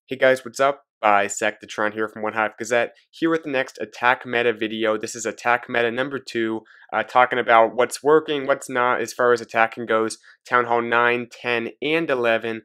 Hey guys, what's up? Bisectatron here from OneHive Gazette, here with the next attack meta video. This is attack meta number 2, talking about what's working, what's not as far as attacking goes, Town Hall 9, 10, and 11.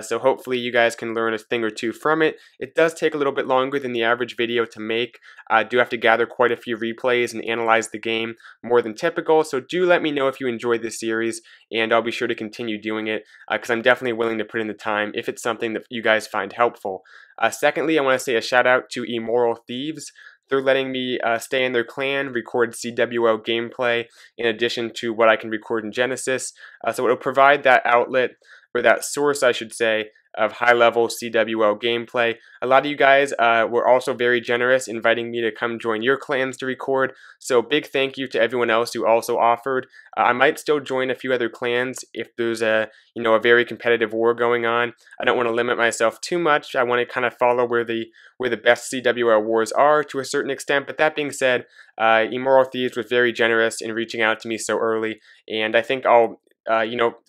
So hopefully you guys can learn a thing or two from it. It does take a little bit longer than the average video to make. I do have to gather quite a few replays and analyze the game more than typical, so do let me know if you enjoyed this series, and I'll be sure to continue doing it, because I'm definitely willing to put in the time if it's something that you guys find helpful. Secondly, I want to say a shout out to Immoral Thieves. They're letting me stay in their clan, record CWO gameplay in addition to what I can record in Genesis. So it'll provide that outlet, or that source I should say, of high-level CWO gameplay. A lot of you guys were also very generous, inviting me to come join your clans to record, so big thank you to everyone else who also offered. I might still join a few other clans if there's a very competitive war going on. I don't want to limit myself too much. I want to kind of follow where the best CWO wars are to a certain extent, but that being said, Immoral Thieves was very generous in reaching out to me so early, and I think I'll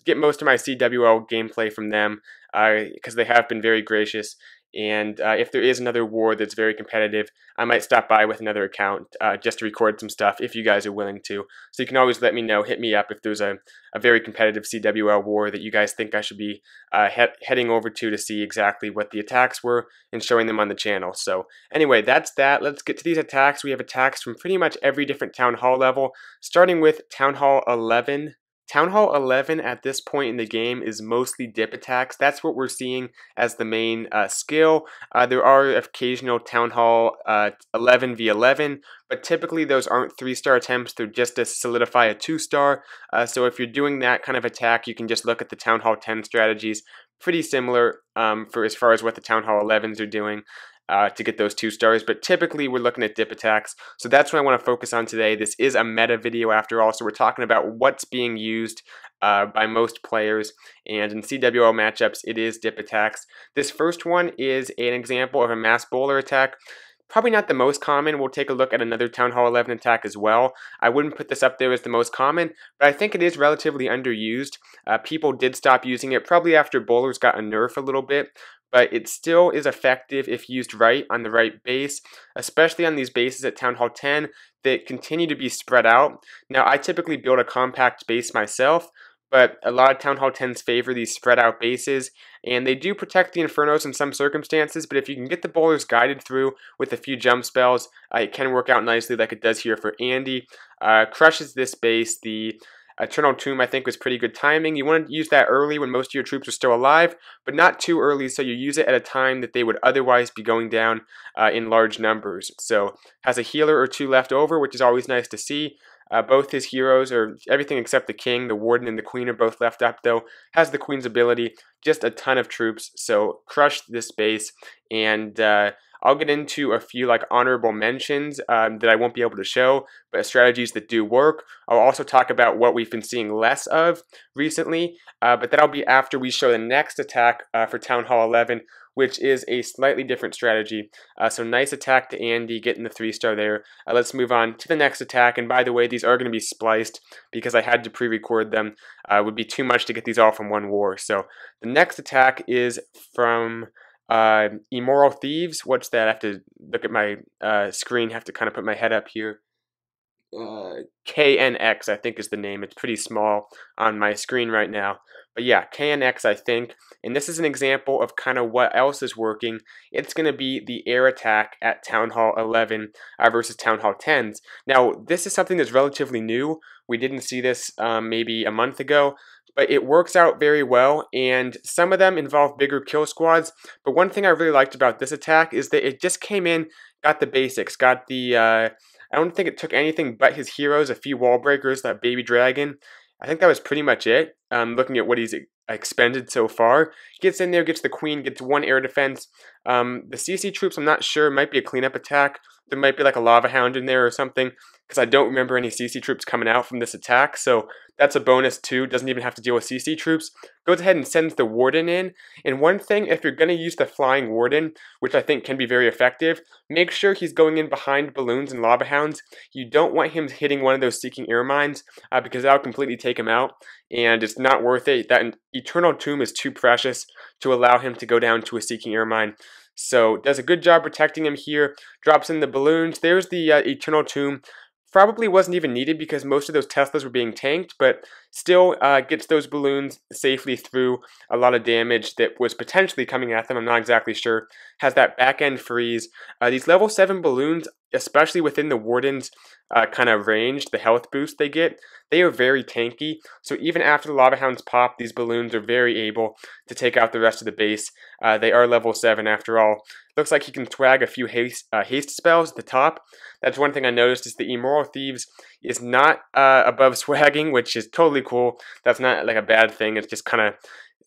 get most of my CWO gameplay from them, because they have been very gracious. And if there is another war that's very competitive, I might stop by with another account just to record some stuff if you guys are willing to. So you can always let me know, hit me up if there's a very competitive CWO war that you guys think I should be heading over to see exactly what the attacks were and showing them on the channel. So anyway, that's that. Let's get to these attacks. We have attacks from pretty much every different Town Hall level, starting with Town Hall 11. Town Hall 11 at this point in the game is mostly dip attacks. That's what we're seeing as the main skill. There are occasional Town Hall 11v11, but typically those aren't 3-star attempts. They're just to solidify a 2-star. So if you're doing that kind of attack, you can just look at the Town Hall 10 strategies. Pretty similar for as far as what the Town Hall 11s are doing. To get those 2 stars, but typically we're looking at dip attacks, so that's what I want to focus on today. This is a meta video after all, so we're talking about what's being used by most players, and in CWO matchups it is dip attacks. This first one is an example of a mass bowler attack. Probably not the most common. We'll take a look at another Town Hall 11 attack as well. I wouldn't put this up there as the most common, but I think it is relatively underused. People did stop using it probably after bowlers got a nerf a little bit, but it still is effective if used right on the right base, especially on these bases at Town Hall 10 that continue to be spread out. Now, I typically build a compact base myself, but a lot of Town Hall 10s favor these spread out bases, and they do protect the Infernos in some circumstances, but if you can get the bowlers guided through with a few jump spells, it can work out nicely like it does here for Andy. Crushes this base. The Eternal Tomb, I think, was pretty good timing. You want to use that early when most of your troops are still alive, but not too early, so you use it at a time that they would otherwise be going down in large numbers. So has a healer or 2 left over, which is always nice to see. Both his heroes, or everything except the king, the warden, and the queen are both left up, though. Has the queen's ability, just a ton of troops, so crush this base, and I'll get into a few honorable mentions that I won't be able to show, but strategies that do work. I'll also talk about what we've been seeing less of recently, but that'll be after we show the next attack for Town Hall 11, which is a slightly different strategy. So nice attack to Andy, getting the 3-star there. Let's move on to the next attack, and by the way, these are going to be spliced because I had to pre-record them. It would be too much to get these all from one war. So the next attack is from Immoral Thieves. What's that? I have to look at my screen, have to kind of put my head up here. KNX, I think, is the name. It's pretty small on my screen right now. But yeah, KNX, I think. And this is an example of kind of what else is working. It's going to be the air attack at Town Hall 11 versus Town Hall 10s. Now, this is something that's relatively new. We didn't see this maybe a month ago, but it works out very well, and some of them involve bigger kill squads. But one thing I really liked about this attack is that it just came in, got the basics, got the, I don't think it took anything but his heroes, a few wall breakers, that baby dragon. I think that was pretty much it, looking at what he's expended so far. Gets in there, gets the queen, gets 1 air defense. The CC troops, I'm not sure, might be a cleanup attack. There might be like a lava hound in there or something, because I don't remember any CC troops coming out from this attack, so that's a bonus too. Doesn't even have to deal with CC troops. Goes ahead and sends the warden in, and one thing, if you're going to use the flying warden, which I think can be very effective, make sure he's going in behind balloons and lava hounds. You don't want him hitting one of those seeking air mines, because that'll completely take him out, and it's not worth it. That Eternal Tomb is too precious to allow him to go down to a Seeking Ermine. So does a good job protecting him here, drops in the balloons. There's the Eternal Tomb. Probably wasn't even needed because most of those Teslas were being tanked, but still gets those balloons safely through a lot of damage that was potentially coming at them. I'm not exactly sure. Has that back end freeze. These level 7 balloons, especially within the Warden's kind of range, the health boost they get, they are very tanky. So even after the Lava Hounds pop, these balloons are very able to take out the rest of the base. They are level 7 after all. Looks like he can swag a few haste spells at the top. That's one thing I noticed is the Immoral Thieves is not above swagging, which is totally cool. That's not like a bad thing. It's just kind of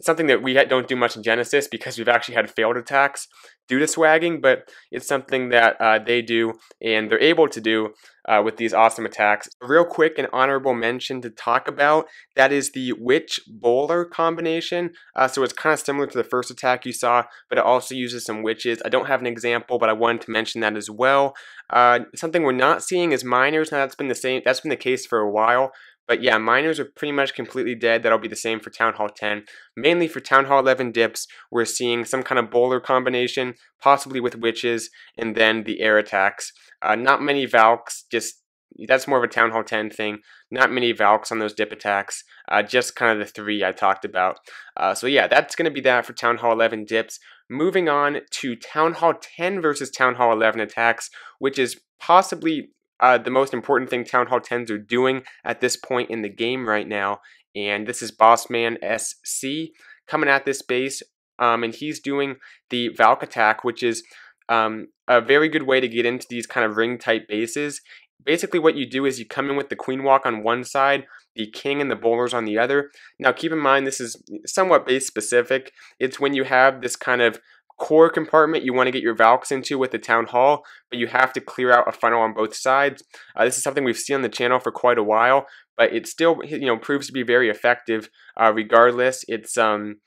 something that we don't do much in Genesis because we've actually had failed attacks due to swagging, but it's something that they do and they're able to do with these awesome attacks. A real quick and honorable mention to talk about, that is the Witch Bowler combination. So it's kind of similar to the first attack you saw, but it also uses some witches. I don't have an example, but I wanted to mention that as well. Something we're not seeing is miners. Now that's been the case for a while. But yeah, miners are pretty much completely dead. That'll be the same for Town Hall 10. Mainly for Town Hall 11 dips, we're seeing some kind of bowler combination, possibly with witches, and then the air attacks. Not many Valks, that's more of a Town Hall 10 thing. Not many Valks on those dip attacks, just kind of the 3 I talked about. So yeah, that's going to be that for Town Hall 11 dips. Moving on to Town Hall 10 versus Town Hall 11 attacks, which is possibly the most important thing Town Hall 10s are doing at this point in the game right now. And this is Bossman SC coming at this base, and he's doing the Valk attack, which is a very good way to get into these kind of ring type bases. Basically what you do is you come in with the Queen Walk on one side, the King and the Bowlers on the other. Now keep in mind this is somewhat base specific. It's when you have this kind of core compartment you want to get your Valks into with the Town Hall, but you have to clear out a funnel on both sides. This is something we've seen on the channel for quite a while, but it still proves to be very effective regardless. It's something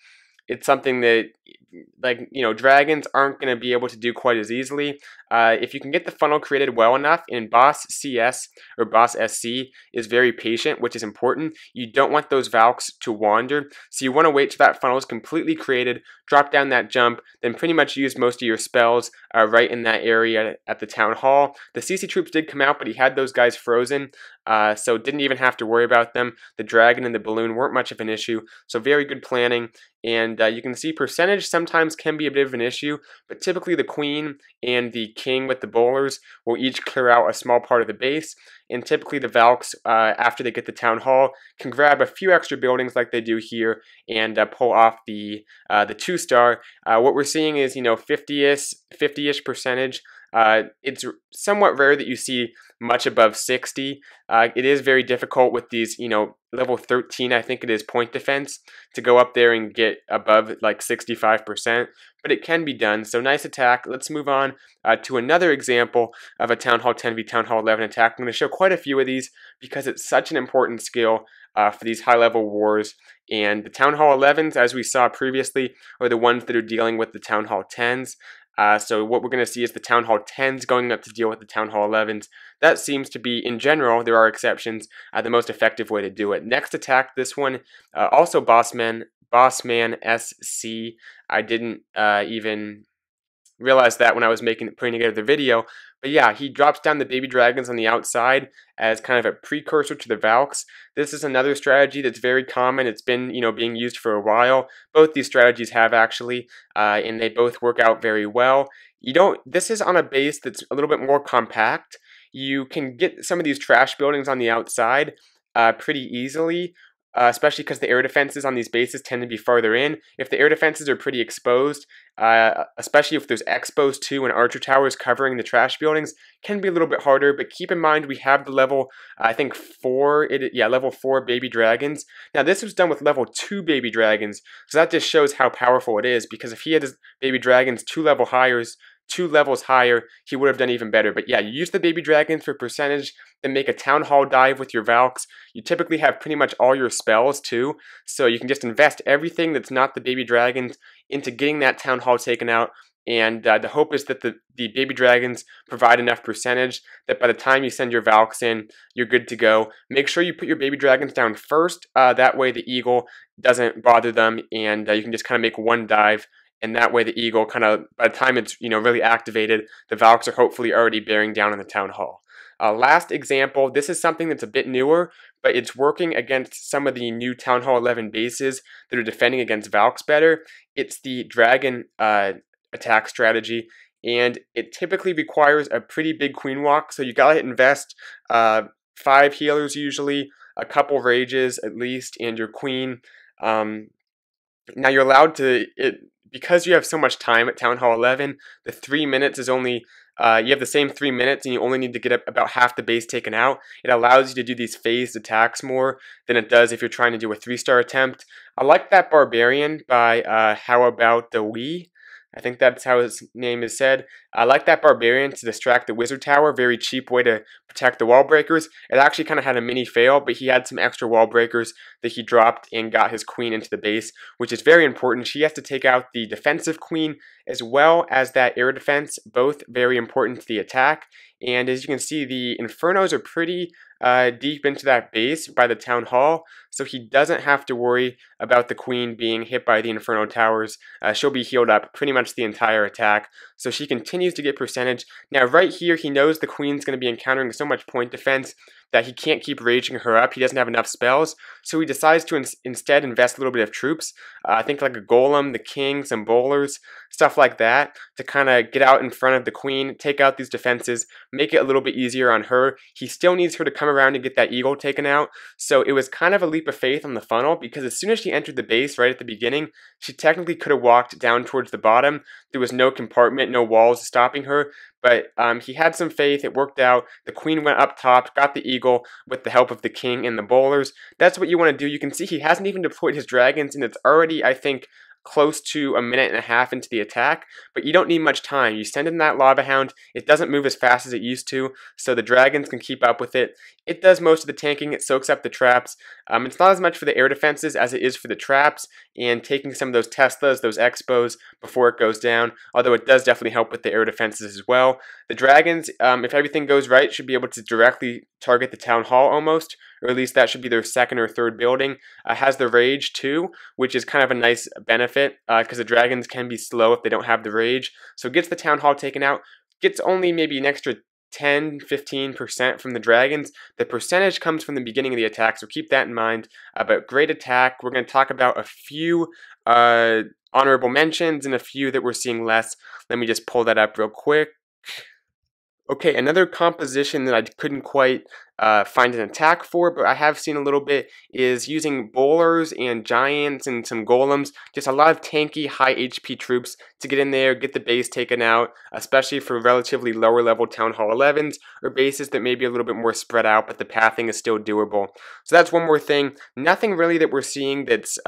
that, like, dragons aren't going to be able to do quite as easily. If you can get the funnel created well enough, and Boss CS or Boss SC is very patient, which is important. You don't want those Valks to wander, so you want to wait till that funnel is completely created, drop down that jump, then pretty much use most of your spells right in that area at the Town Hall. The CC troops did come out, but he had those guys frozen, so didn't even have to worry about them. The dragon and the balloon weren't much of an issue, so very good planning. And you can see percentage sometimes can be a bit of an issue, but typically the Queen and the King with the Bowlers will each clear out a small part of the base, and typically the Valks, after they get the Town Hall, can grab a few extra buildings like they do here and pull off the 2-star. What we're seeing is 50-ish percentage. It's somewhat rare that you see much above 60. It is very difficult with these, level 13, I think it is, point defense, to go up there and get above like 65%, but it can be done. So nice attack. Let's move on to another example of a Town Hall 10 v Town Hall 11 attack. I'm going to show quite a few of these because it's such an important skill for these high-level wars. And the Town Hall 11s, as we saw previously, are the ones that are dealing with the Town Hall 10s. So what we're going to see is the Town Hall 10s going up to deal with the Town Hall 11s. That seems to be, in general, there are exceptions, the most effective way to do it. Next attack, this one, also Bossman SC. I didn't even realize that when I was putting together the video. But yeah, he drops down the baby dragons on the outside as kind of a precursor to the Valks. This is another strategy that's very common. It's been, being used for a while. Both these strategies have actually, and they both work out very well. This is on a base that's a little bit more compact. You can get some of these trash buildings on the outside pretty easily. Especially because the air defenses on these bases tend to be farther in. If the air defenses are pretty exposed, especially if there's Expos 2 and Archer Towers covering the trash buildings, can be a little bit harder, but keep in mind we have the level, I think 4, level 4 baby dragons. Now this was done with level 2 baby dragons, so that just shows how powerful it is, because if he had his baby dragons 2 levels higher, he would have done even better. But yeah, you use the baby dragons for percentage, then make a Town Hall dive with your Valks. You typically have pretty much all your spells too, so you can just invest everything that's not the baby dragons into getting that Town Hall taken out, And the hope is that the baby dragons provide enough percentage that by the time you send your Valks in, you're good to go. Make sure you put your baby dragons down first. That way the eagle doesn't bother them, and you can just kind of make one dive. And that way the eagle kind of, by the time it's really activated, the Valks are hopefully already bearing down on the town hall. Last example, this is something that's a bit newer, but it's working against some of the new Town Hall 11 bases that are defending against Valks better. It's the dragon attack strategy, and it typically requires a pretty big queen walk, so you gotta invest 5 healers usually, a couple rages at least, and your queen. Now you're allowed to, because you have so much time at Town Hall 11, the 3 minutes is only, you have the same 3 minutes and you only need to get about half the base taken out. It allows you to do these phased attacks more than it does if you're trying to do a 3-star attempt. I like that Barbarian by How About the Wii. I think that's how his name is said. I like that Barbarian to distract the Wizard Tower. Very cheap way to protect the wall breakers. It actually kind of had a mini fail, but he had some extra wall breakers that he dropped and got his queen into the base, which is very important. She has to take out the defensive queen as well as that air defense, both very important to the attack. And as you can see, the Infernos are pretty deep into that base by the Town Hall, so he doesn't have to worry about the queen being hit by the Inferno towers. She'll be healed up pretty much the entire attack, so she continues to get percentage. Now right here, he knows the queen's going to be encountering so much point defense that he can't keep raging her up. He doesn't have enough spells, so he decides to instead invest a little bit of troops. I think like a golem, the king, some bowlers, stuff like that, to kind of get out in front of the queen, take out these defenses, make it a little bit easier on her. He still needs her to come around and get that eagle taken out, so it was kind of a leap of faith on the funnel, because as soon as she entered the base right at the beginning, she technically could have walked down towards the bottom. There was no compartment, no walls stopping her, but he had some faith. It worked out. The queen went up top, got the eagle with the help of the king and the bowlers. That's what you want to do. You can see he hasn't even deployed his dragons, and it's already, I think, close to a minute and a half into the attack, but you don't need much time. You send in that lava hound, it doesn't move as fast as it used to, so the dragons can keep up with it. It does most of the tanking, it soaks up the traps. It's not as much for the air defenses as it is for the traps, and taking some of those Teslas, those Expos, before it goes down, although it does definitely help with the air defenses as well. The dragons, if everything goes right, should be able to directly target the town hall almost, or at least that should be their second or third building. Has the rage too, which is kind of a nice benefit, because the dragons can be slow if they don't have the rage. So it gets the town hall taken out, gets only maybe an extra 10-15% from the dragons. The percentage comes from the beginning of the attack, so keep that in mind. But great attack. We're going to talk about a few honorable mentions and a few that we're seeing less. Let me just pull that up real quick. Okay, another composition that I couldn't quite find an attack for, but I have seen a little bit, is using bowlers and giants and some golems. Just a lot of tanky, high HP troops to get in there, get the base taken out, especially for relatively lower level Town Hall 11s, or bases that may be a little bit more spread out, but the pathing is still doable. So that's one more thing. Nothing really that we're seeing that's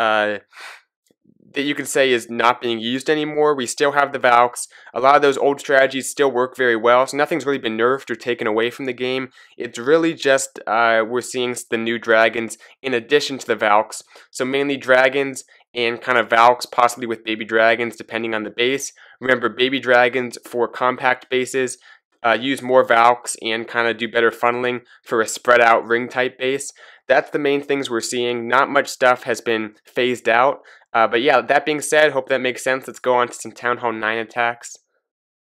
that you can say is not being used anymore. We still have the Valks. A lot of those old strategies still work very well, so nothing's really been nerfed or taken away from the game. It's really just we're seeing the new dragons in addition to the Valks. So mainly dragons and kind of Valks, possibly with baby dragons depending on the base. Remember, baby dragons for compact bases use more Valks and kind of do better funneling for a spread out ring type base. That's the main things we're seeing. Not much stuff has been phased out. But yeah, that being said, hope that makes sense. Let's go on to some Town Hall 9 attacks.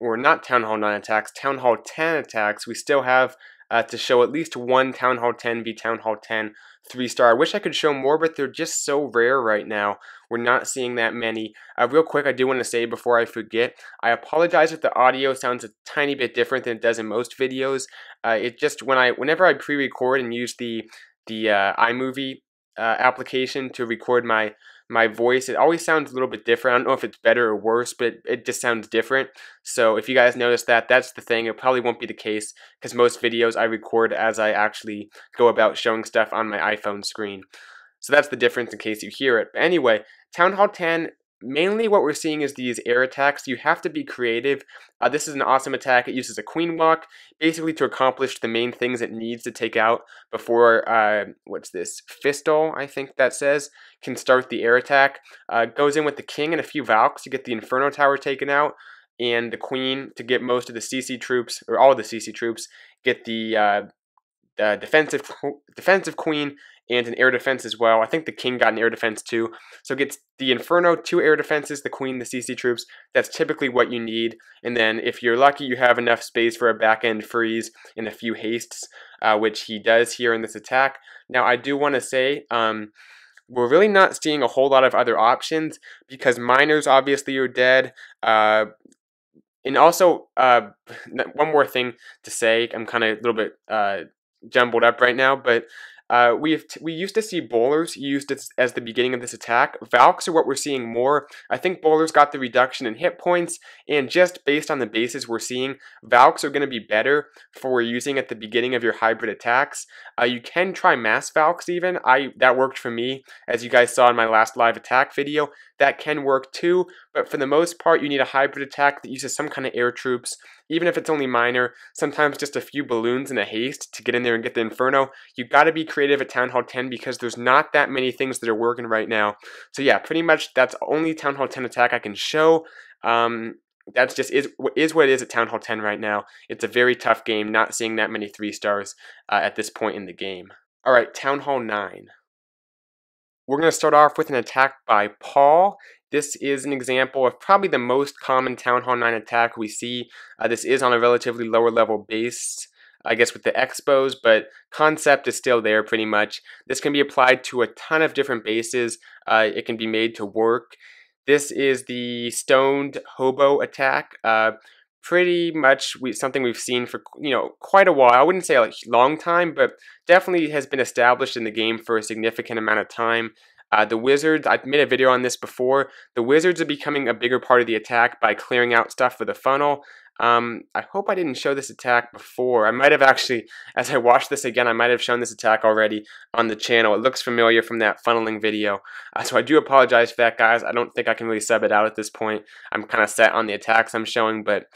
Or not Town Hall 9 attacks, Town Hall 10 attacks. We still have to show at least one Town Hall 10 be Town Hall 10 3-star. I wish I could show more, but they're just so rare right now. We're not seeing that many. Real quick, I do want to say before I forget, I apologize if the audio sounds a tiny bit different than it does in most videos. It just, whenever I pre-record and use the iMovie application to record my voice, it always sounds a little bit different. I don't know if it's better or worse, but it just sounds different. So if you guys notice that, that's the thing. It probably won't be the case, because most videos I record as I actually go about showing stuff on my iPhone screen. So that's the difference in case you hear it. But anyway, Town Hall 10, mainly what we're seeing is these air attacks. You have to be creative. This is an awesome attack. It uses a queen walk, basically to accomplish the main things it needs to take out before, what's this, Fistal, I think that says, can start the air attack. Goes in with the king and a few Valks to get the Inferno Tower taken out. and the queen to get most of the CC troops, or all the CC troops, get the defensive queen and an air defense as well. I think the king got an air defense too. So it gets the Inferno, 2 air defenses, the queen, the CC troops. That's typically what you need. And then if you're lucky, you have enough space for a back end freeze and a few hastes, which he does here in this attack. Now I do want to say, we're really not seeing a whole lot of other options because miners obviously are dead. And also, one more thing to say, I'm kind of a little bit jumbled up right now, but we used to see bowlers used as the beginning of this attack. Valks are what we're seeing more. I think bowlers got the reduction in hit points, and just based on the bases we're seeing, Valks are going to be better for using at the beginning of your hybrid attacks. You can try mass Valks even. That worked for me, as you guys saw in my last live attack video. That can work too, but for the most part, you need a hybrid attack that uses some kind of air troops, even if it's only minor, sometimes just a few balloons and a haste to get in there and get the Inferno. You got to be creative at Town Hall 10 because there's not that many things that are working right now. So yeah, pretty much that's only Town Hall 10 attack I can show. That's just is what it is at Town Hall 10 right now. It's a very tough game, not seeing that many 3 stars at this point in the game. All right, Town Hall 9. We're going to start off with an attack by Paul. This is an example of probably the most common Town Hall 9 attack we see. This is on a relatively lower level base, I guess with the expos, but concept is still there pretty much. This can be applied to a ton of different bases. It can be made to work. This is the Stoned Hobo attack. Pretty much something we've seen for quite a while. I wouldn't say a long time, but definitely has been established in the game for a significant amount of time. The wizards, I've made a video on this before. The wizards are becoming a bigger part of the attack by clearing out stuff for the funnel. I hope I didn't show this attack before. I might have actually, as I watched this again, I might have shown this attack already on the channel. It looks familiar from that funneling video. So I do apologize for that, guys. I don't think I can really sub it out at this point. I'm kind of set on the attacks I'm showing, but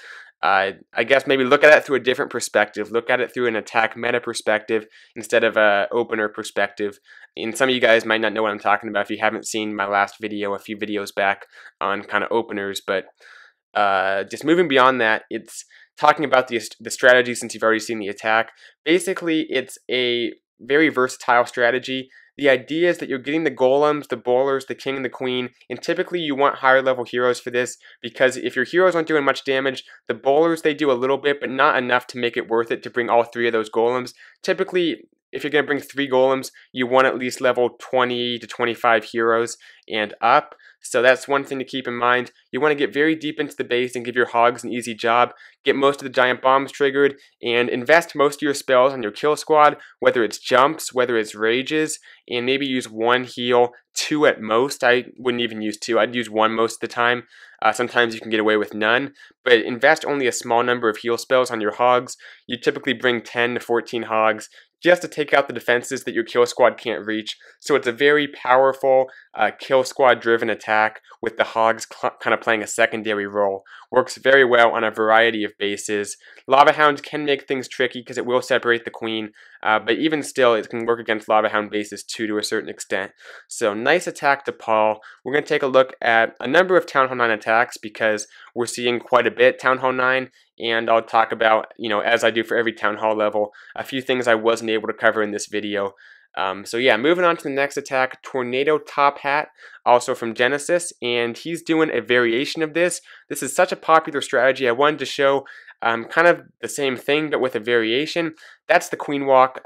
I guess maybe look at it through a different perspective. Look at it through an attack meta perspective instead of a opener perspective. And some of you guys might not know what I'm talking about if you haven't seen my last video a few videos back on kind of openers, but just moving beyond that, it's talking about the strategy since you've already seen the attack. Basically, it's a very versatile strategy. The idea is that you're getting the golems, the bowlers, the king, and the queen, and typically you want higher level heroes for this because if your heroes aren't doing much damage, the bowlers, they do a little bit, but not enough to make it worth it to bring all 3 of those golems. Typically, if you're going to bring 3 golems, you want at least level 20 to 25 heroes and up. So that's one thing to keep in mind. You want to get very deep into the base and give your hogs an easy job. Get most of the giant bombs triggered and invest most of your spells on your kill squad, whether it's jumps, whether it's rages, and maybe use 1 heal, 2 at most. I wouldn't even use 2. I'd use 1 most of the time. Sometimes you can get away with none, but invest only a small number of heal spells on your hogs. You typically bring 10 to 14 hogs just to take out the defenses that your kill squad can't reach. So it's a very powerful kill squad driven attack with the hogs kind of playing a secondary role. Works very well on a variety of bases. Lava Hounds can make things tricky because it will separate the queen, but even still it can work against Lava Hound bases too to a certain extent. So nice attack to Paul. We're going to take a look at a number of Town Hall 9 attacks because we're seeing quite a bit Town Hall 9, and I'll talk about, as I do for every Town Hall level, a few things I wasn't able to cover in this video. So yeah, moving on to the next attack, Tornado Top Hat, also from Genesis, and he's doing a variation of this. This is such a popular strategy. I wanted to show kind of the same thing, but with a variation. That's the Queen Walk.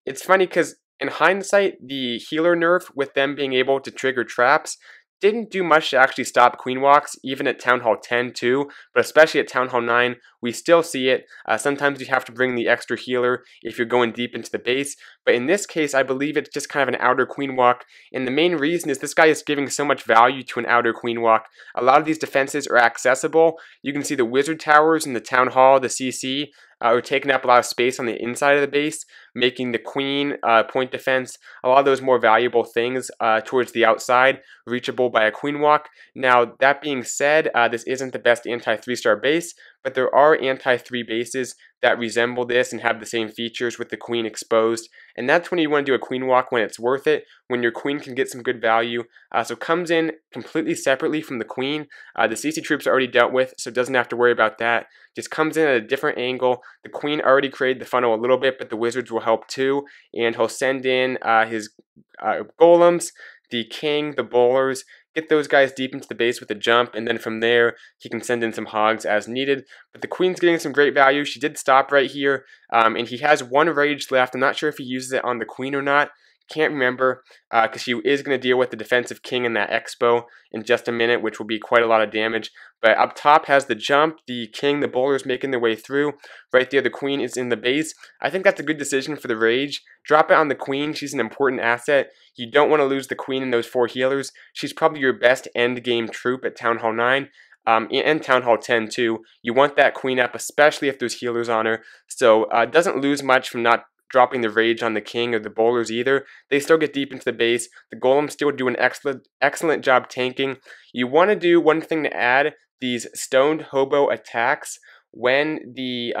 It's funny because in hindsight, the healer nerf with them being able to trigger traps didn't do much to actually stop Queen Walks, even at Town Hall 10 too, but especially at Town Hall 9, we still see it. Sometimes you have to bring the extra healer if you're going deep into the base, but in this case, I believe it's just kind of an outer Queen Walk, and the main reason is this guy is giving so much value to an outer Queen Walk. A lot of these defenses are accessible. You can see the Wizard Towers in the Town Hall, the CC, are taking up a lot of space on the inside of the base, making the queen point defense, a lot of those more valuable things towards the outside, reachable by a Queen Walk. Now, that being said, this isn't the best anti-3-star base, but there are anti-3 bases that resemble this and have the same features with the queen exposed. And that's when you want to do a queen walk, when it's worth it, when your queen can get some good value. So comes in completely separately from the queen. The CC troops are already dealt with, so it doesn't have to worry about that. Just comes in at a different angle. The queen already created the funnel a little bit, but the wizards will help too. And he'll send in his golems, the king, the bowlers, get those guys deep into the base with a jump, and then from there he can send in some hogs as needed. But the queen's getting some great value. She did stop right here, and he has one rage left. I'm not sure if he uses it on the queen or not. Can't remember, because she is going to deal with the defensive king in that expo in just a minute, which will be quite a lot of damage. But up top has the jump, the king, the bowlers making their way through. Right there, the queen is in the base. I think that's a good decision for the rage. Drop it on the queen. She's an important asset. You don't want to lose the queen and those 4 healers. She's probably your best end game troop at Town Hall 9. And Town Hall 10 too. You want that queen up, especially if there's healers on her. So doesn't lose much from not dropping the rage on the king or the bowlers either. They still get deep into the base. The golems still do an excellent job tanking. You want to do one thing to add: these stoned hobo attacks when the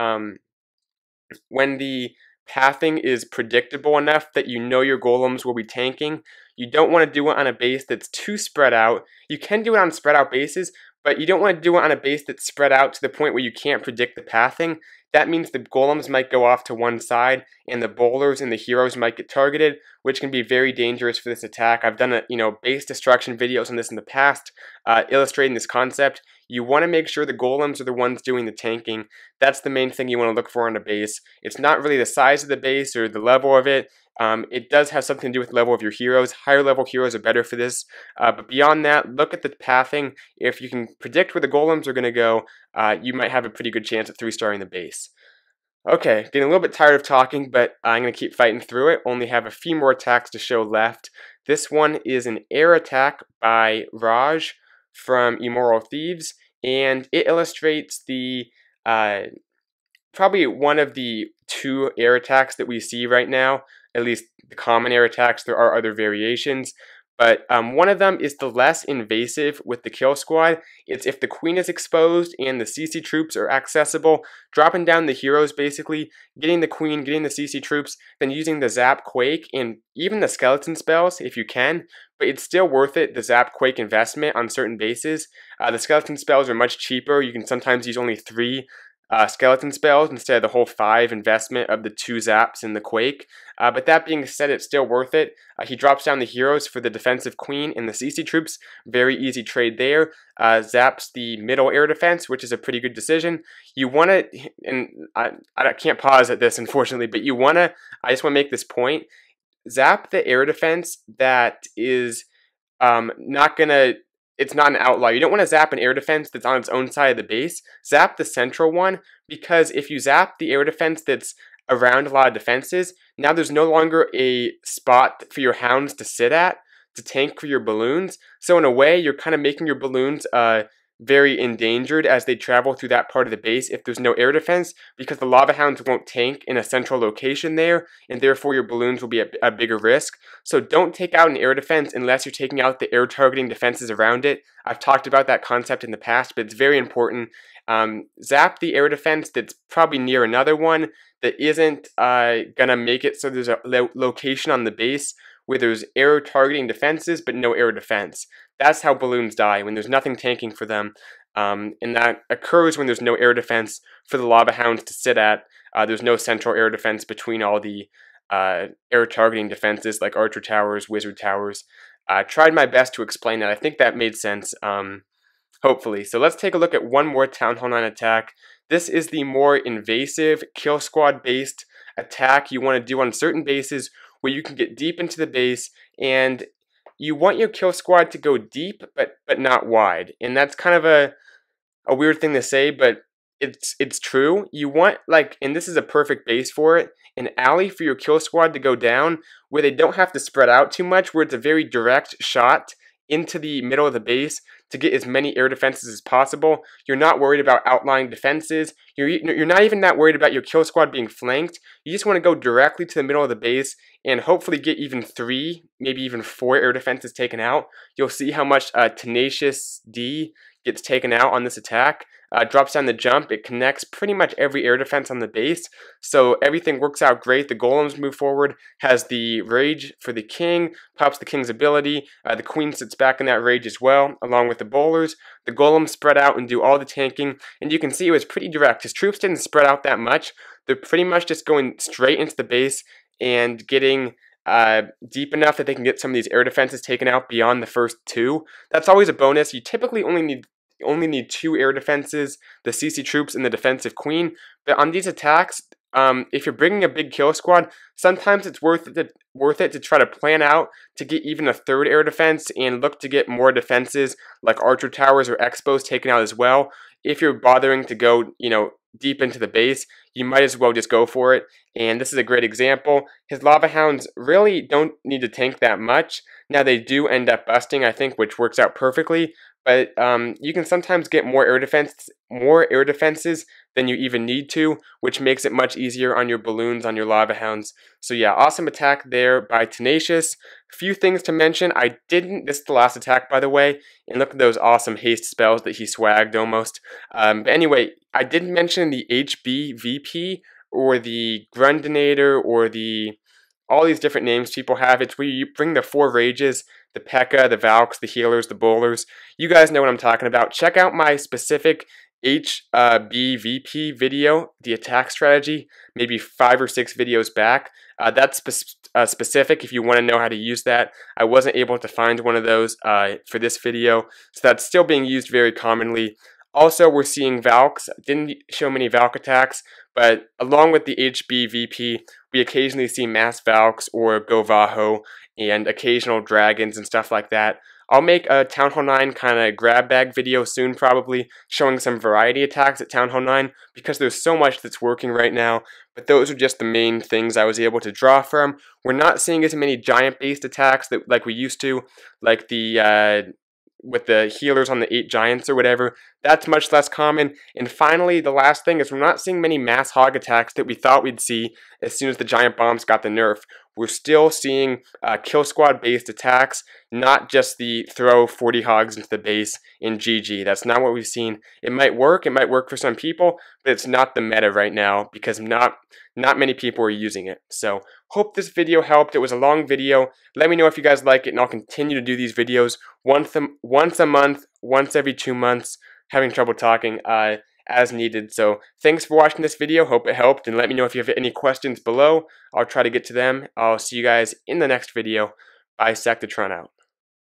pathing is predictable enough that you know your golems will be tanking. You don't want to do it on a base that's too spread out. You can do it on spread out bases, but you don't want to do it on a base that's spread out to the point where you can't predict the pathing. That means the golems might go off to one side, and the bowlers and the heroes might get targeted, which can be very dangerous for this attack. I've done base destruction videos on this in the past, illustrating this concept. You want to make sure the golems are the ones doing the tanking. That's the main thing you want to look for on a base. It's not really the size of the base or the level of it. It does have something to do with the level of your heroes. Higher level heroes are better for this. But beyond that, look at the pathing. If you can predict where the golems are going to go, you might have a pretty good chance at 3-starring the base. Okay, getting a little bit tired of talking, but I'm going to keep fighting through it. Only have a few more attacks to show left. This one is an air attack by Raj from Immoral Thieves, and it illustrates the probably one of the 2 air attacks that we see right now, at least the common air attacks. There are other variations, but one of them is the less invasive with the kill squad. It's if the queen is exposed and the CC troops are accessible, dropping down the heroes basically, getting the queen, getting the CC troops, then using the Zap Quake and even the skeleton spells if you can, but it's still worth it, the Zap Quake investment on certain bases. The skeleton spells are much cheaper. You can sometimes use only 3 skeleton spells instead of the whole 5 investment of the 2 zaps in the Quake. But that being said, it's still worth it. He drops down the heroes for the defensive queen and the CC troops. Very easy trade there. Zaps the middle air defense, which is a pretty good decision. You want to, and I can't pause at this unfortunately, but you want to, I just want to make this point. Zap the air defense that is not going to, it's not an outlier. You don't want to zap an air defense that's on its own side of the base. Zap the central one, because if you zap the air defense that's around a lot of defenses, now there's no longer a spot for your hounds to sit at to tank for your balloons. So in a way, you're kind of making your balloons very endangered as they travel through that part of the base if there's no air defense, because the lava hounds won't tank in a central location there, and therefore your balloons will be at a bigger risk. So don't take out an air defense unless you're taking out the air targeting defenses around it. I've talked about that concept in the past, but it's very important. Zap the air defense that's probably near another one that isn't gonna make it so there's a location on the base where there's air targeting defenses but no air defense. That's how balloons die, when there's nothing tanking for them. And that occurs when there's no air defense for the lava hounds to sit at. There's no central air defense between all the air targeting defenses like archer towers, wizard towers. I tried my best to explain that. I think that made sense, hopefully. So let's take a look at one more Town Hall 9 attack. This is the more invasive kill squad based attack you want to do on certain bases where you can get deep into the base, and you want your kill squad to go deep but not wide. And that's kind of a weird thing to say, but it's true. You want, like, and this is a perfect base for it, an alley for your kill squad to go down where they don't have to spread out too much, where it's a very direct shot into the middle of the base to get as many air defenses as possible. You're not worried about outlying defenses. You're not even that worried about your kill squad being flanked. You just want to go directly to the middle of the base and hopefully get even 3, maybe even 4 air defenses taken out. You'll see how much Tenacious D gets taken out on this attack. drops down the jump, it connects pretty much every air defense on the base, so everything works out great. The golems move forward, has the rage for the king, pops the king's ability, the queen sits back in that rage as well, along with the bowlers. The golems spread out and do all the tanking, and you can see it was pretty direct. His troops didn't spread out that much. They're pretty much just going straight into the base and getting deep enough that they can get some of these air defenses taken out beyond the first two. That's always a bonus. You typically only need 2 air defenses, the CC troops and the defensive queen. But on these attacks, if you're bringing a big kill squad, sometimes it's worth it to try to plan out to get even a 3rd air defense and look to get more defenses like archer towers or expos taken out as well. If you're bothering to go, deep into the base, you might as well just go for it. And this is a great example. His lava hounds really don't need to tank that much. Now they do end up busting, I think, which works out perfectly. But you can sometimes get more air defenses than you even need to, which makes it much easier on your balloons, on your lava hounds. So yeah, awesome attack there by Tenacious. Few things to mention. This is the last attack, by the way, and look at those awesome haste spells that he swagged almost. But anyway, I didn't mention the HBVP or the Grundinator or all these different names people have. It's where you bring the 4 rages, the P.E.K.K.A., the Valks, the healers, the bowlers. You guys know what I'm talking about. Check out my specific HBVP video, the attack strategy, maybe 5 or 6 videos back. That's specific if you want to know how to use that. I wasn't able to find one of those for this video, so that's still being used very commonly. Also, we're seeing Valks. Didn't show many Valk attacks, but along with the HBVP, we occasionally see Mass Valks or Govaho and occasional dragons and stuff like that. I'll make a Town Hall 9 kind of grab bag video soon, probably, showing some variety attacks at Town Hall 9, because there's so much that's working right now, but those are just the main things I was able to draw from. We're not seeing as many giant-based attacks like we used to, like with the healers on the 8 giants or whatever. That's much less common. And finally, the last thing is we're not seeing many mass hog attacks that we thought we'd see as soon as the giant bombs got the nerf. We're still seeing kill squad based attacks, not just the throw 40 hogs into the base in GG. That's not what we've seen. It might work for some people, but it's not the meta right now because not many people are using it. So hope this video helped. It was a long video. Let me know if you guys like it, and I'll continue to do these videos once a month, once every 2 months. Having trouble talking as needed. So thanks for watching this video. Hope it helped, and let me know if you have any questions below. I'll try to get to them. I'll see you guys in the next video. Bye, Sectatron out.